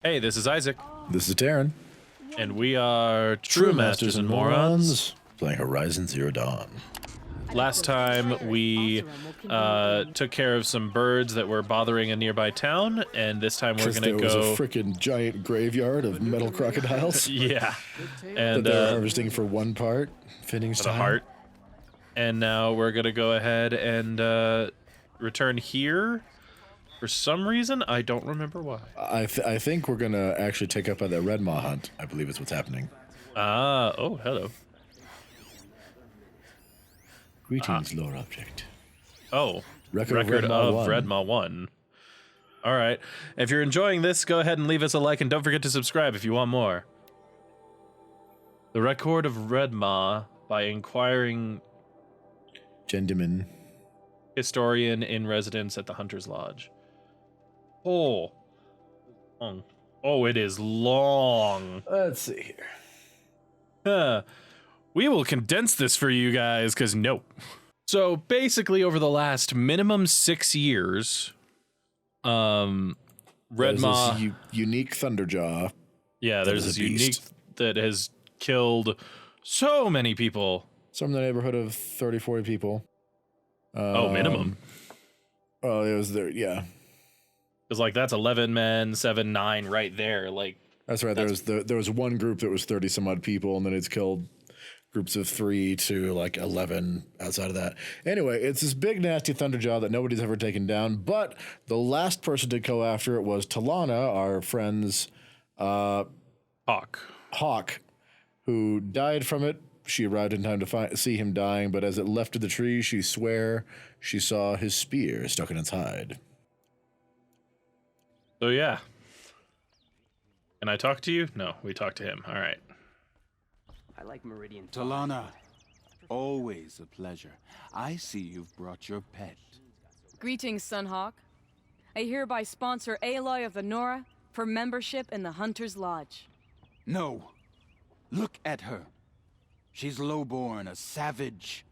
Hey, this is Isaac. This is Darren. And we are True Masters and Morons. Playing Horizon Zero Dawn. Last time we took care of some birds that were bothering a nearby town, and this time we're gonna go. There was a freaking giant graveyard of metal crocodiles. Yeah, and that they're harvesting for one part, fittings time. A heart. And now we're gonna go ahead and return here. For some reason, I don't remember why. I think we're gonna actually take up on the Red Maw hunt. I believe is what's happening. Oh, hello. Greetings, lore object. Oh, record of Red Maw 1. All right. If you're enjoying this, go ahead and leave us a like, and don't forget to subscribe if you want more. The record of Red Maw by inquiring gentleman, historian in residence at the Hunter's Lodge. Oh, long. Oh, it is long. Let's see here. We will condense this for you guys, because nope. So basically, over the last minimum 6 years, Red Maw, unique Thunderjaw. Yeah, there's this unique that has killed so many people. Some in the neighborhood of 30, 40 people. Minimum. Oh, it was there. Yeah. Because like that's 11 men, 7, 9 right there. Like that's right. There was one group that was 30 some odd people, and then it's killed groups of 3 to like 11 outside of that. Anyway, it's this big nasty Thunderjaw that nobody's ever taken down. But the last person to go after it was Talana, our friend's Hawk, who died from it. She arrived in time to see him dying, but as it left the tree, she swore she saw his spear stuck in its hide. So yeah. Can I talk to you? No, we talked to him. All right. I like Meridian. Talana, always a pleasure. I see you've brought your pet. Greetings, Sunhawk. I hereby sponsor Aloy of the Nora for membership in the Hunter's Lodge. No. Look at her. She's lowborn, a savage.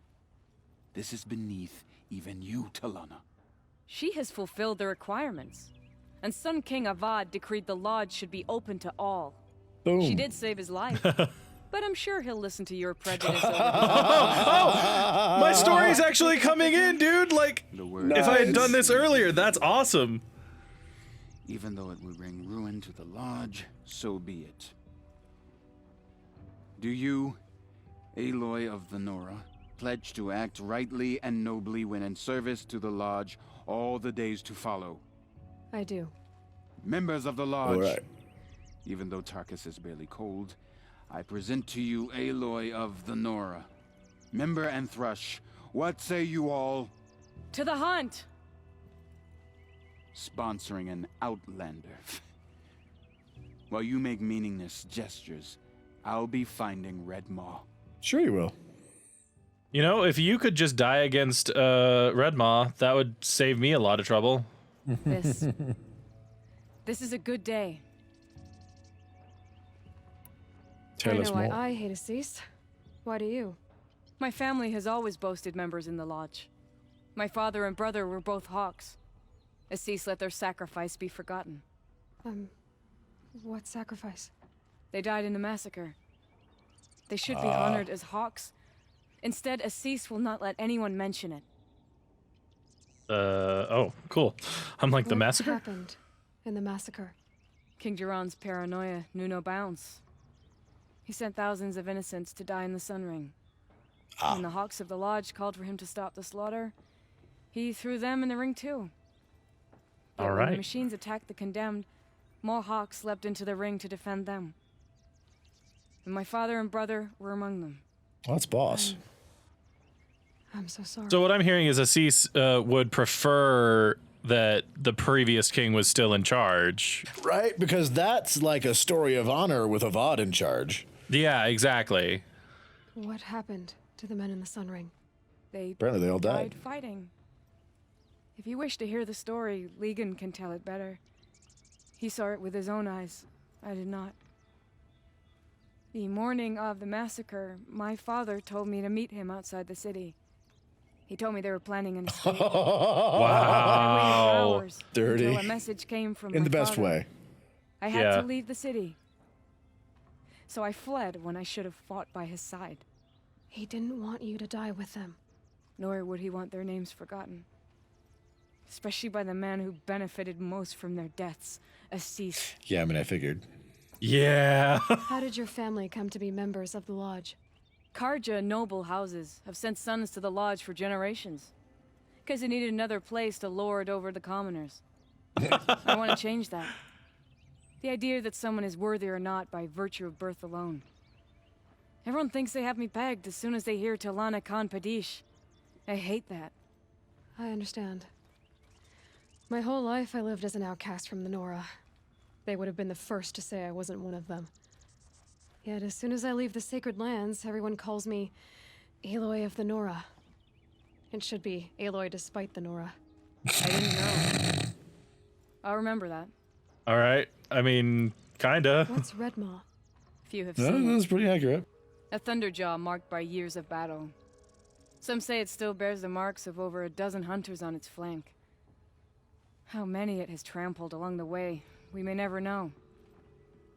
This is beneath even you, Talana. She has fulfilled the requirements. And Sun King Avad decreed the lodge should be open to all. Boom. She did save his life. But I'm sure he'll listen to your prejudice over my story's actually coming in, dude. Like, if I had done this earlier, that's awesome. Even though it would bring ruin to the lodge, so be it. Do you, Aloy of the Nora, pledge to act rightly and nobly when in service to the lodge all the days to follow? I do. Members of the lodge, all right. Even though Tarkus is barely cold, I present to you Aloy of the Nora. Member and Thrush, what say you all? To the hunt! Sponsoring an outlander. While you make meaningless gestures, I'll be finding Red Maw. Sure you will. You know, if you could just die against Red Maw, that would save me a lot of trouble. This is a good day. Tell us I know more. why I hate Assis. Why do you? My family has always boasted members in the lodge. My father and brother were both Hawks. Assis let their sacrifice be forgotten. What sacrifice? They died in a massacre. They should be honored as Hawks. Instead, Assis will not let anyone mention it. Oh, cool. I'm like, the massacre? What happened in the massacre? King Jiran's paranoia knew no bounds. He sent thousands of innocents to die in the Sun Ring. When the Hawks of the Lodge called for him to stop the slaughter, he threw them in the ring too. But when the machines attacked the condemned, more Hawks leapt into the ring to defend them. And my father and brother were among them. Well, that's boss. I'm so sorry. So what I'm hearing is Assis would prefer that the previous king was still in charge. Right, because that's like a story of honor with Avad in charge. Yeah, exactly. What happened to the men in the Sun Ring? Apparently they all died. Fighting. If you wish to hear the story, Legan can tell it better. He saw it with his own eyes. I did not. The morning of the massacre, my father told me to meet him outside the city. He told me they were planning an escape. Wow. Dirty. Until a message came from In my the best father. way. I had Yeah. to leave the city. So I fled when I should have fought by his side. He didn't want you to die with them. Nor would he want their names forgotten. Especially by the man who benefited most from their deaths, Assis. Yeah, I mean, I figured. Yeah. How did your family come to be members of the Lodge? Karja noble houses have sent sons to the Lodge for generations. Because they needed another place to lord over the commoners. I want to change that. The idea that someone is worthy or not by virtue of birth alone. Everyone thinks they have me pegged as soon as they hear Talana Khan Padish. I hate that. I understand. My whole life I lived as an outcast from the Nora. They would have been the first to say I wasn't one of them. Yet as soon as I leave the sacred lands, everyone calls me Aloy of the Nora. It should be Aloy despite the Nora. I didn't know. I'll remember that. All right. I mean, kinda. What's Red Maw? Few have No, seen it. that's pretty accurate. A thunderjaw marked by years of battle. Some say it still bears the marks of over a dozen hunters on its flank. How many it has trampled along the way, we may never know.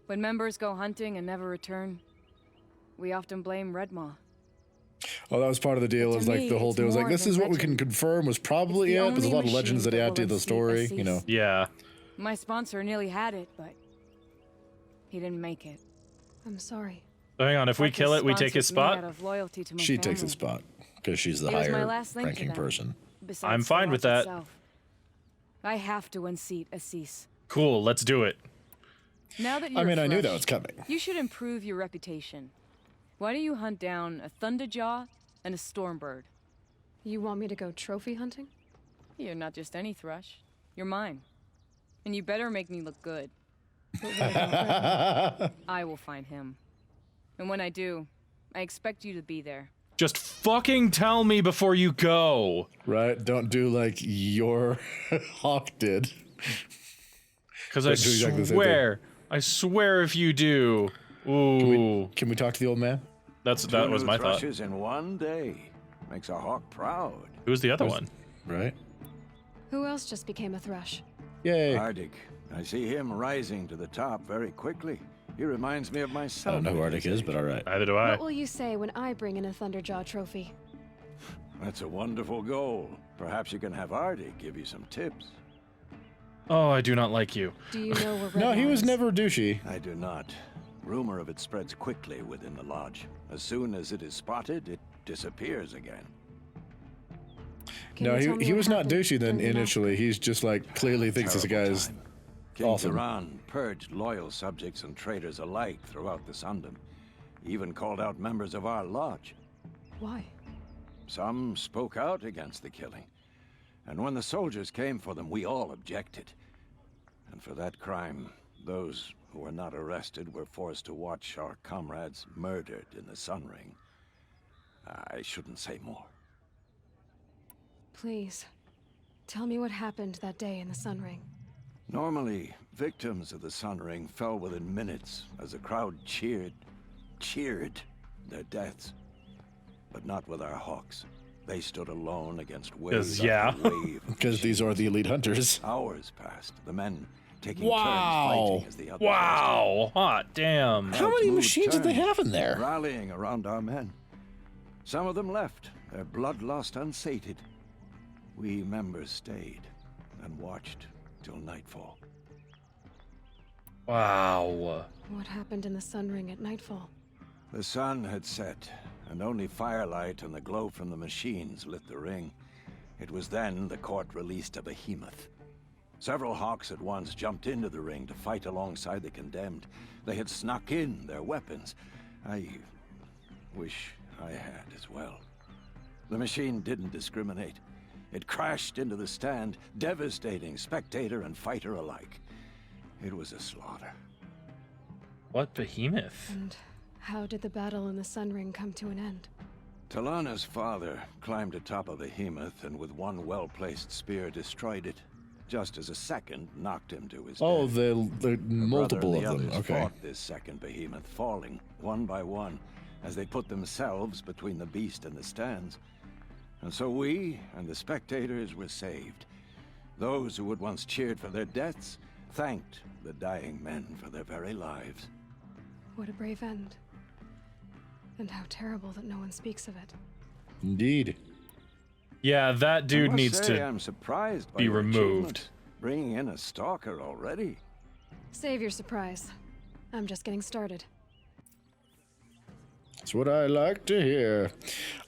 When members go hunting and never return, we often blame Red Maw. Oh, that was part of the deal. But Is to like me, the whole it's deal was like, more this than is what we can legend. confirm was probably It's the it. There's a only lot of legends that machine add to that will the story, unseat you know. Assis. Yeah. My sponsor nearly had it, but he didn't make it. I'm sorry. So hang on. If we Arthur kill it, we take his sponsored me out spot. of loyalty to my She takes family. his spot because she's the It was my higher last link to ranking them. person. Besides I'm the fine with lodge that. itself. I have to unseat Assis. Cool. Let's do it. Now that you're I mean, I knew that fresh, was coming. you should improve your reputation. Why don't you hunt down a thunderjaw and a stormbird? You want me to go trophy hunting? You're not just any thrush. You're mine. And you better make me look good. But what about Red Maw? I will find him. And when I do, I expect you to be there. Just fucking tell me before you go. Right? Don't do like your Hawk did. Because I Don't do exactly the same I swear if you do. Ooh. Can we talk to the old man? That was my thought. Thrushes in one day makes a hawk proud. Who's the other one? Right? Who else just became a thrush? Yay. Arctic. I see him rising to the top very quickly. He reminds me of I myself. don't know who at Arctic his is, age. but all right. Neither do I. What will you say when I bring in a Thunderjaw trophy? That's a wonderful goal. Perhaps you can have Arctic give you some tips. Oh, I do not like you. Do you know where Red No, he Maw was is? never douchey. I do not. Rumor of it spreads quickly within the lodge. As soon as it is spotted, it disappears again. Can No, you tell me he what was not happened douchey then during the initially. He's just like clearly thinks this Terrible guy's time. King awesome. Duran purged loyal subjects and traitors alike throughout the Sundom. He even called out members of our lodge. Why? Some spoke out against the killing. And when the soldiers came for them, we all objected. And for that crime, those who were not arrested were forced to watch our comrades murdered in the Sun Ring. I shouldn't say more. Please, tell me what happened that day in the Sun Ring. Normally, victims of the Sun Ring fell within minutes as the crowd cheered their deaths. But not with our hawks. They stood alone against wave yeah. after wave of Because these are the elite hunters. Hours passed, the men taking Wow. turns fighting as the others Wow. Hot damn. How many Moved machines did they turns, have in there? rallying around our men. Some of them left, their bloodlust unsated. We members stayed and watched till nightfall. Wow. What happened in the Sun Ring at nightfall? The sun had set, and only firelight and the glow from the machines lit the ring. It was then the court released a behemoth. Several hawks at once jumped into the ring to fight alongside the condemned. They had snuck in their weapons. I wish I had as well. The machine didn't discriminate. It crashed into the stand, devastating spectator and fighter alike. It was a slaughter. What behemoth? And how did the battle in the Sun Ring come to an end? Talana's father climbed atop a behemoth and with one well-placed spear destroyed it, just as a second knocked him to his Oh, death. the The multiple brother of and them. the others Okay. fought this second behemoth, falling one by one as they put themselves between the beast and the stands. And so we and the spectators were saved. Those who had once cheered for their deaths thanked the dying men for their very lives. What a brave end. And how terrible that no one speaks of it. Indeed. Yeah, that dude needs to I'm surprised by be your removed. achievement. Bringing in a stalker already. Save your surprise. I'm just getting started. That's what I like to hear.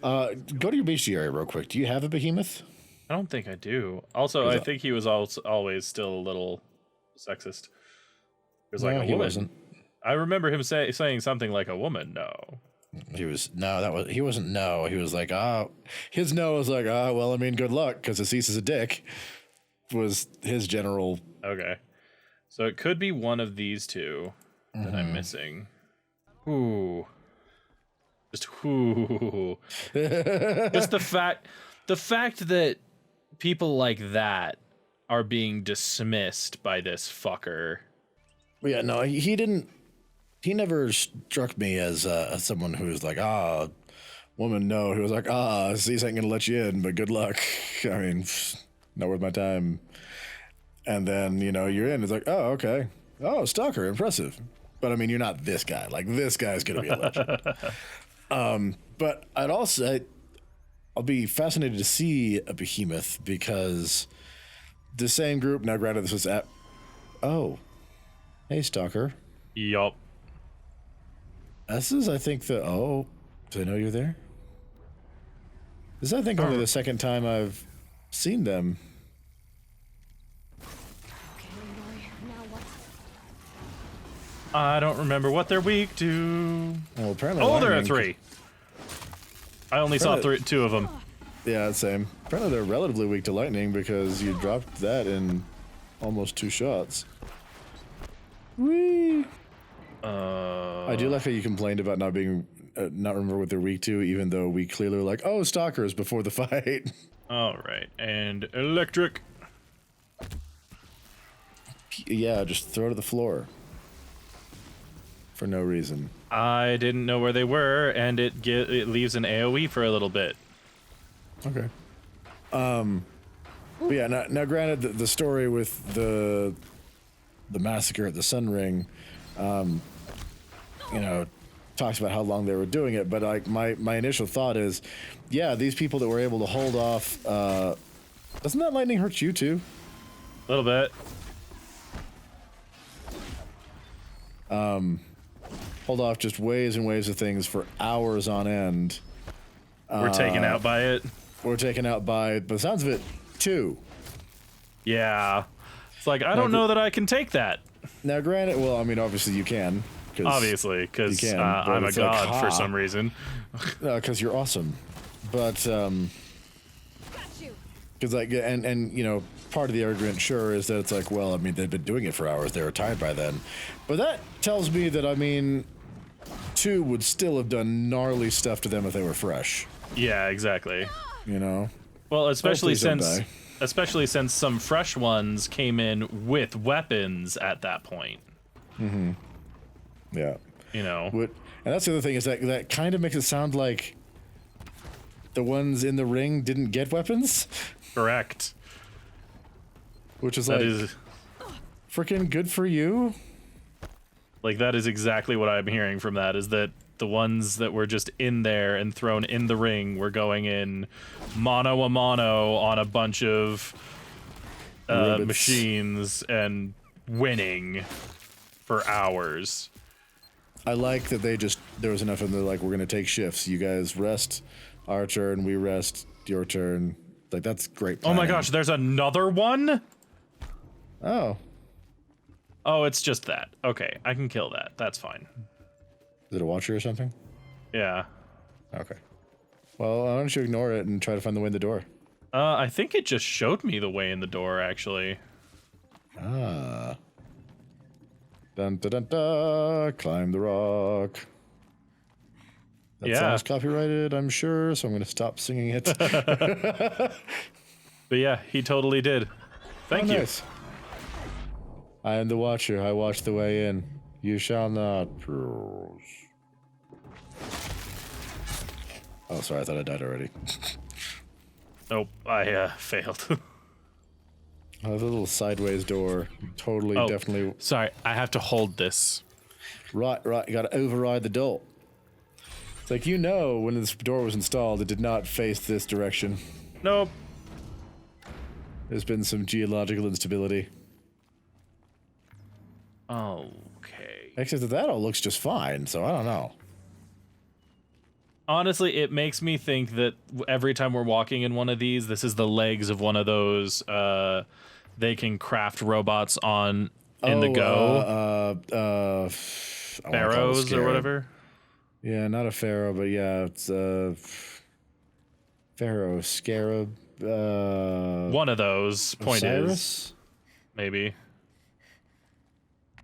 Go to your bestiary real quick. Do you have a behemoth? I don't think I do. Also, I think he was always still a little sexist. He was like a woman. He wasn't. I remember him saying something like a woman. No. He wasn't. No, he was like, his no was like, well, I mean, good luck, because Assis is a dick, was his general. Okay. So it could be one of these two that I'm missing. Ooh. Just ooh. Just the fact that people like that are being dismissed by this fucker. Yeah, no, he didn't. He never struck me as someone who was like, woman, no. He was like, Assis ain't gonna let you in, but good luck. I mean, not worth my time. And then, you're in. It's like, oh, okay. Oh, stalker, impressive. But I mean, you're not this guy. Like, this guy's gonna be a legend. But I'll be fascinated to see a behemoth, because the same group, now granted this was hey, stalker. Yup. This is, I think, do I know you're there? This is, I think, only the second time I've seen them. Okay, Aloy, now what? I don't remember what they're weak to. Well, apparently. Oh, there are 3. I only saw 2 of them. Yeah, same. Apparently they're relatively weak to lightning, because you dropped that in almost 2 shots. Whee! I do like how you complained about not remember what they're weak to, even though we clearly were like, oh, stalkers before the fight. All right, and electric. Yeah, just throw it to the floor. For no reason. I didn't know where they were, and it leaves an AoE for a little bit. Okay. But yeah, now granted, the story with the massacre at the Sun Ring, talks about how long they were doing it, but like my initial thought is, yeah, these people that were able to hold off, doesn't that lightning hurt you too? A little bit. Hold off just waves and waves of things for hours on end. We're taken out by it. We're taken out by, by the sounds of it, 2. Yeah. It's like, I don't know that I can take that. Now granted, well, I mean, obviously you can. Obviously, because I'm a god for some reason. Because you're awesome. But, because like, and part of the argument, sure, is that it's like, well, I mean, they've been doing it for hours. They were tired by then. But that tells me that, I mean, 2 would still have done gnarly stuff to them if they were fresh. Yeah, exactly. Oh, Well, especially please don't die. especially since some fresh ones came in with weapons at that point. Mm-hmm. Yeah. And that's the other thing, is that kind of makes it sound like the ones in the ring didn't get weapons. Correct. Which is that freaking good for you. Like, that is exactly what I'm hearing from that, is that the ones that were just in there and thrown in the ring were going in mano a mano on a bunch of machines and winning for hours. I like that there was enough of them, like, we're going to take shifts. You guys rest our turn, we rest your turn. Like, that's great planning. Oh my gosh, there's another one? Oh. Oh, it's just that. Okay, I can kill that. That's fine. Is it a watcher or something? Yeah. Okay. Well, why don't you ignore it and try to find the way in the door? I think it just showed me the way in the door, actually. Ah. Dun dun dun dun. Climb the rock. That song's copyrighted, I'm sure, so I'm going to stop singing it. But yeah, he totally did. Thank you. Nice. I am the watcher. I watch the way in. You shall not. Oh, sorry. I thought I died already. Nope, I failed. A little sideways door. Totally, definitely. Sorry, I have to hold this. Right. You gotta override the door. It's like, you know, when this door was installed, it did not face this direction. Nope. There's been some geological instability. Okay. Except that all looks just fine, so I don't know. Honestly, it makes me think that every time we're walking in one of these, this is the legs of one of those, they can craft robots on in the go. Pharaohs or whatever. Yeah, not a pharaoh, but yeah, it's pharaoh, scarab. One of those. Point Osiris? is, maybe.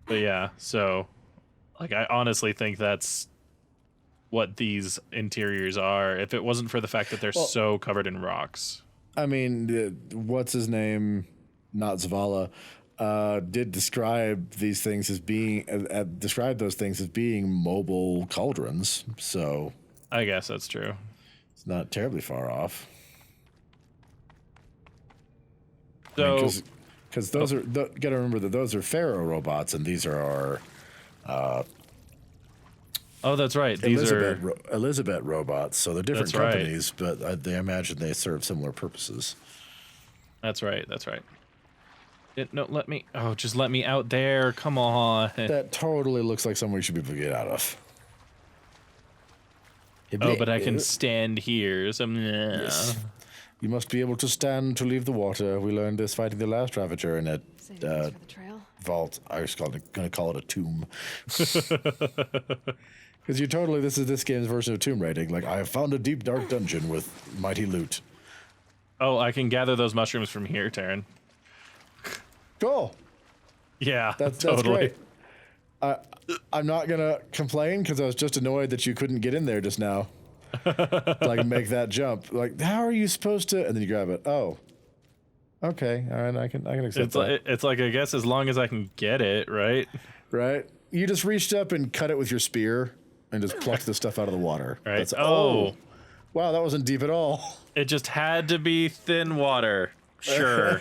But yeah, so, like, I honestly think that's what these interiors are. If it wasn't for the fact that they're so covered in rocks. I mean, what's his name? Not Zavala. Did describe these things as being describe those things as being mobile cauldrons. So I guess that's true. It's not terribly far off. So, because those are gotta remember that those are pharaoh robots, and these are our. Oh, that's right. These Elizabeth robots. So they're different That's right. companies, but they imagine they serve similar purposes. That's right. No, let me. Oh, just let me out there. Come on. That totally looks like somewhere you should be able to get out of. Oh, but I can stand here. So, Yes. You must be able to stand to leave the water. We learned this fighting the last Ravager in a Saving us for the trail. vault. I was going to call it a tomb. Because this is this game's version of tomb raiding. Like, I have found a deep, dark dungeon with mighty loot. Oh, I can gather those mushrooms from here, Taryn. Cool. Yeah, That's totally. great. I'm not going to complain because I was just annoyed that you couldn't get in there just now. Like, make that jump. Like, how are you supposed to? And then you grab it. Oh. Okay. All right. I can accept that. It's like, I guess as long as I can get it, right? Right? You just reached up and cut it with your spear and just plucked the stuff out of the water. Right. That's, wow, that wasn't deep at all. It just had to be thin water. Sure.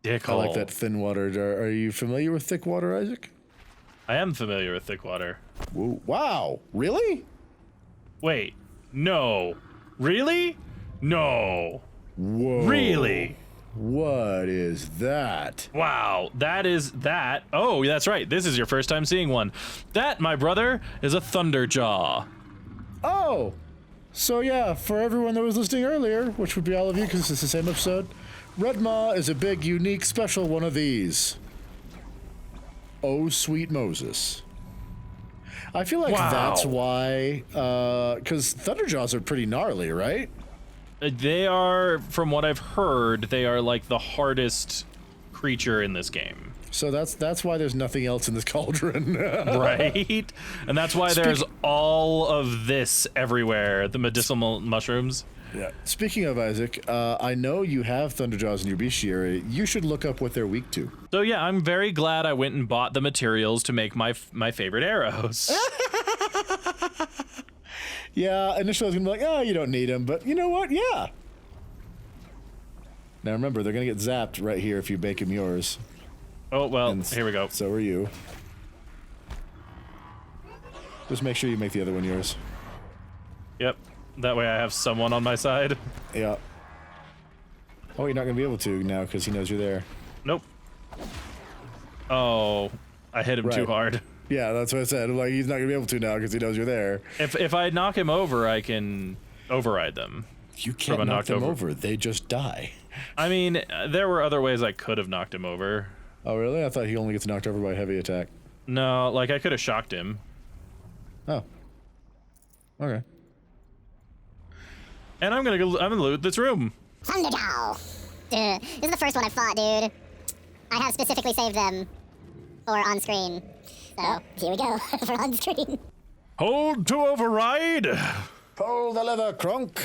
Dickhole. I like that thin water. Are you familiar with thick water, Isaac? I am familiar with thick water. Whoa. Wow. Really? Wait. No. Really? No. Whoa. Really? What is that? Wow, that is that. Oh, that's right. This is your first time seeing one. That, my brother, is a Thunderjaw. Oh, so yeah, for everyone that was listening earlier, which would be all of you because it's the same episode, Red Maw is a big, unique, special one of these. Oh, sweet Moses. I feel like that's why, because Thunderjaws are pretty gnarly, right? They are, from what I've heard, they are like the hardest creature in this game. So that's why there's nothing else in this cauldron. Right? And that's why there's all of this everywhere, the medicinal mushrooms. Yeah. Speaking of Isaac, I know you have Thunderjaws in your bestiary. You should look up what they're weak to. So yeah, I'm very glad I went and bought the materials to make my favorite arrows. Yeah, initially I was gonna be like, oh, you don't need them, but you know what? Yeah. Now remember, they're gonna get zapped right here if you make them yours. Oh, well, here we go. So are you. Just make sure you make the other one yours. Yep. That way I have someone on my side. Yeah. Oh, you're not gonna be able to now because he knows you're there. Nope. Oh, I hit him too hard. Yeah, that's what I said. Like, he's not gonna be able to now because he knows you're there. If I knock him over, I can override them. You can't knock them over. They just die. I mean, there were other ways I could have knocked him over. Oh, really? I thought he only gets knocked over by heavy attack. No, like I could have shocked him. Oh. Okay. And I'm gonna loot this room. Thunderjaw. Dude, this is the first one I fought, dude. I have specifically saved them for on screen. So, here we go, for on screen. Hold to override. Pull the lever, Crunk.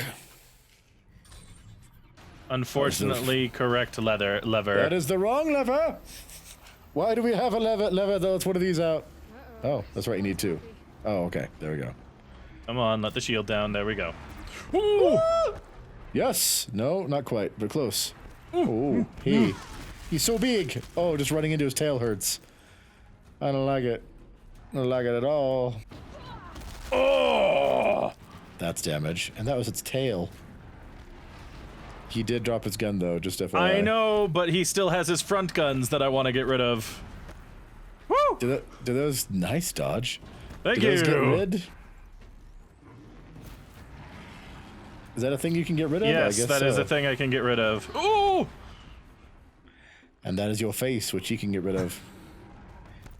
Unfortunately, correct lever. That is the wrong lever. Why do we have a lever though? It's one of these out. Oh, that's right, you need two. Oh, okay, there we go. Come on, let the shield down. There we go. Woo! Yes. No, not quite, but close. Oh, he's so big. Oh, just running into his tail hurts. I don't like it. I don't like it at all. Oh! That's damage. And that was its tail. He did drop his gun, though, just FYI. I know, but he still has his front guns that I want to get rid of. Woo! Do those... Nice dodge. Thank Do you. those get rid? Is that a thing you can get rid of? Yes, I guess that is so. a thing I can get rid of. Ooh! And that is your face, which you can get rid of.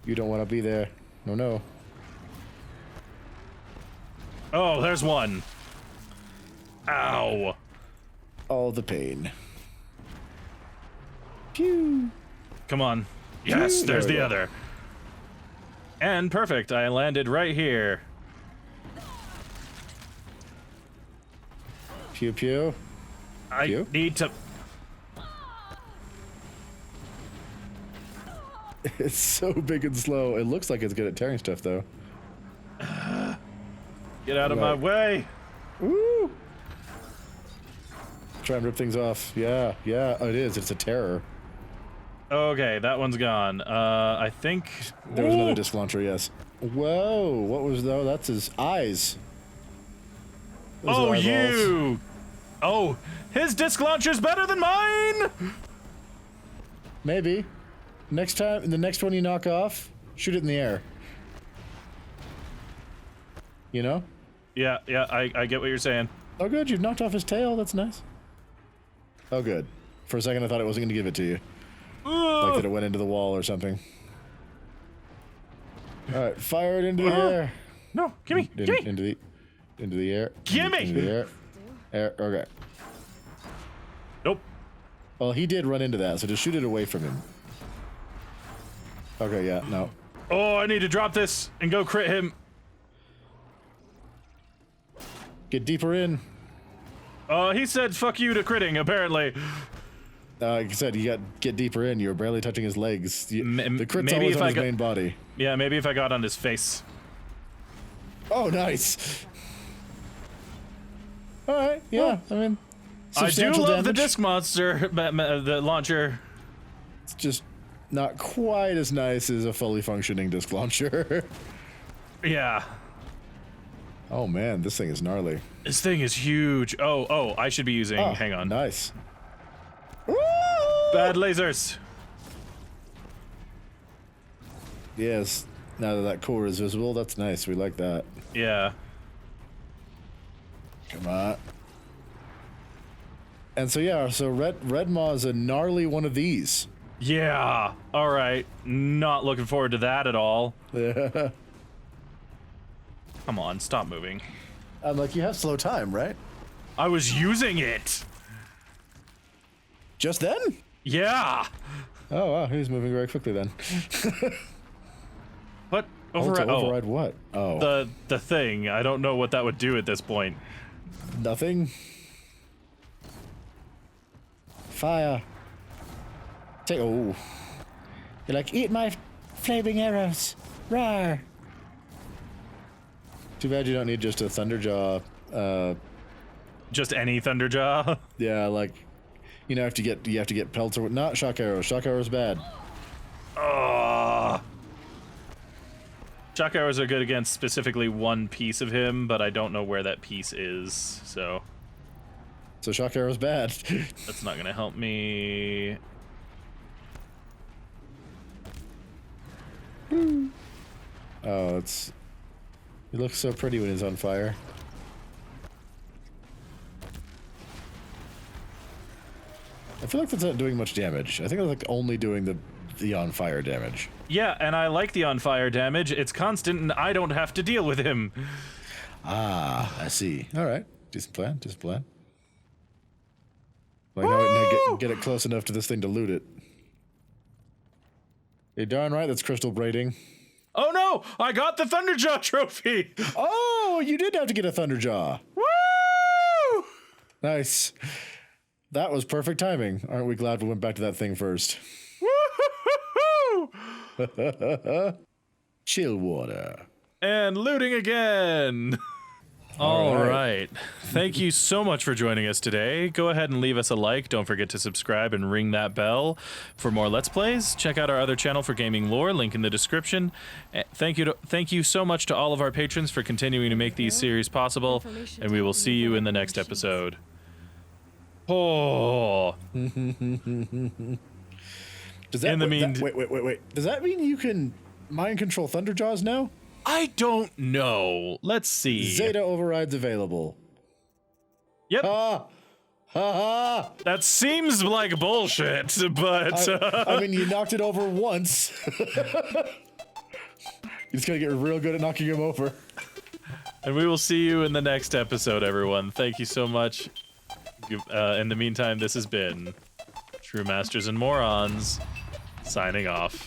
You don't want to be there. No, no. Oh, there's one. Ow. All the pain. Pew. Come on. Yes, Pew. there's There we the go. other. And perfect, I landed right here. Pew pew. I Pew? need to... It's so big and slow. It looks like it's good at tearing stuff, though. Get out of my way. Woo! Try and rip things off. Yeah, yeah, it is. It's a terror. Okay, that one's gone. I think... There was Ooh! another disc launcher, yes. Whoa, what was though? That's his eyes. Those Oh, are eyeballs. you! Oh, his disc launcher's better than mine! Maybe. Next time, the next one you knock off, shoot it in the air. You know? Yeah, I get what you're saying. Oh, good, you've knocked off his tail. That's nice. Oh, good. For a second, I thought I wasn't going to give it to you. Like that it went into the wall or something. All right, fire it into the air. No, gimme, gimme! Into the air. Gimme! Into the air. Air. Okay. Nope. Well, he did run into that, so just shoot it away from him. Okay, yeah, no. Oh, I need to drop this and go crit him. Get deeper in. He said fuck you to critting, apparently. Like I said, you got to get deeper in. You're barely touching his legs. The crit's maybe always if on I his got- main body. Yeah, maybe if I got on his face. Oh, nice. All right, yeah. I mean, I do substantial love the damage. disc monster, the launcher. It's just not quite as nice as a fully functioning disc launcher. Yeah. Oh man, this thing is gnarly. This thing is huge. Oh, I should be using, Oh, hang on. Nice. Bad lasers. Yes. Now that core is visible, that's nice. We like that. Yeah. Come on. And so yeah, so Red Maw is a gnarly one of these. Yeah. All right. Not looking forward to that at all. Yeah. Come on, stop moving. I'm like, you have slow time, right? I was using it. Just then? Yeah. Oh wow, he was moving very quickly then. What? Override what? Oh. The thing. I don't know what that would do at this point. Nothing. Fire. Take. Oh. You're like, eat my flaming arrows. Rawr. Too bad you don't need just a Thunderjaw. Just any Thunderjaw. Yeah, like, you know, you have to get pelts or not shock arrows. Shock arrows bad. Shock arrows are good against specifically one piece of him, but I don't know where that piece is, so So shock arrows bad. that's not gonna help me. Oh, it's. He looks so pretty when he's on fire. I feel like that's not doing much damage. I think it's like only doing the on fire damage. Yeah, and I like the on fire damage. It's constant, and I don't have to deal with him. Ah, I see. All right, decent plan. Decent plan. Like now get it close enough to this thing to loot it. You're darn right. That's crystal braiding. Oh no! I got the Thunderjaw trophy! Oh, you did have to get a Thunderjaw. Woo! Nice. That was perfect timing. Aren't we glad we went back to that thing first? Woo! Chill water. And looting again. All right. Thank you so much for joining us today. Go ahead and leave us a like. Don't forget to subscribe and ring that bell. For more Let's Plays, check out our other channel for gaming lore, link in the description. Thank you so much to all of our patrons for continuing to make these series possible, and we will see you in the next episode. Oh. Does that, wait. Does that mean you can mind control Thunderjaws now? I don't know. Let's see. Zeta overrides available. Yep. Ha. That seems like bullshit, but... I mean, you knocked it over once. You just gotta get real good at knocking him over. And we will see you in the next episode, everyone. Thank you so much. In the meantime, this has been True Masters and Morons, signing off.